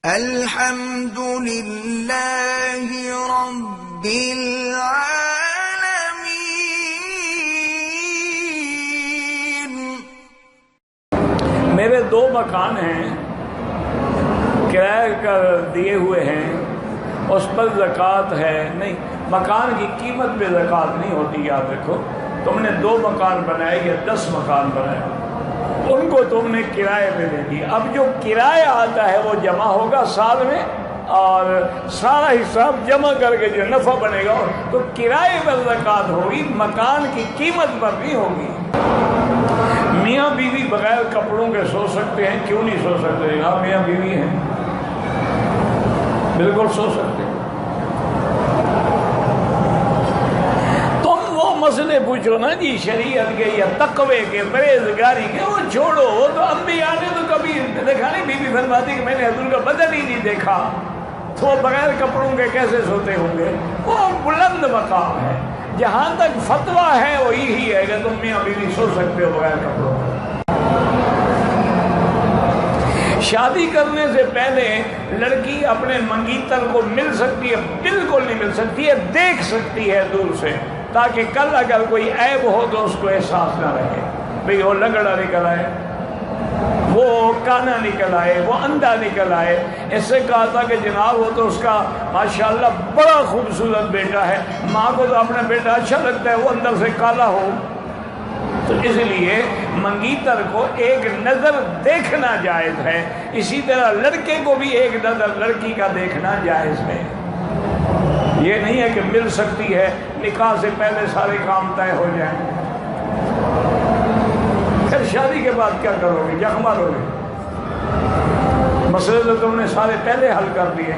الحمد للہ رب العالمین۔ میرے 2 مکان ہیں، کرایہ کا دیے ہوئے ہیں، اس پر زکوٰۃ ہے نہیں۔ مکان کی قیمت پہ زکوٰۃ نہیں ہوتی، یاد رکھو۔ تم نے 2 مکان بنائے یا 10 مکان بنائے، ان کو تم نے کرائے پہ دے دی۔ اب جو کرایہ آتا ہے وہ جمع ہوگا سال میں، اور سارا حساب جمع کر کے جو نفع بنے گا تو کرائے پر زکوٰۃ ہوگی، مکان کی قیمت پر نہیں ہوگی۔ میاں بیوی بغیر کپڑوں کے سو سکتے ہیں، کیوں نہیں سو سکتے؟ ہاں میاں بیوی ہیں، بالکل سو سکتے ہیں۔ مسئلے پوچھو نا جی شریعت کے یا تقوی کے، پرہیزگاری کے، وہ چھوڑو۔ وہ تو انبیاء نے تو کبھی دیکھا نہیں۔ بی بی فرماتی کہ میں نے حضور کا بدن ہی نہیں دیکھا، تو وہ بغیر کپڑوں کے کیسے سوتے ہوں گے؟ وہ بلند مقام ہے۔ جہاں تک فتویٰ ہے وہ یہی ہے کہ تم میاں بیوی سو سکتے ہو بغیر کپڑوں کے۔ شادی کرنے سے پہلے لڑکی اپنے منگیتر کو مل سکتی ہے؟ بالکل نہیں مل سکتی ہے، دیکھ سکتی ہے دور سے، تاکہ کل اگر کوئی عیب ہو تو اس کو احساس نہ رہے۔ بھئی وہ لگڑا نکل آئے، وہ کانا نکل آئے، وہ اندھا نکل آئے۔ اس سے کہا تھا کہ جناب وہ تو اس کا ماشاءاللہ بڑا خوبصورت بیٹا ہے، ماں کو تو اپنا بیٹا اچھا لگتا ہے، وہ اندر سے کالا ہو۔ تو اس لیے منگیتر کو ایک نظر دیکھنا جائز ہے، اسی طرح لڑکے کو بھی ایک نظر لڑکی کا دیکھنا جائز ہے۔ یہ نہیں ہے کہ مل سکتی ہے، نکاح سے پہلے سارے کام طے ہو جائیں، پھر شادی کے بعد کیا کرو گے؟ جخ مارو گے؟ مسئلے تو تم نے سارے پہلے حل کر دیے۔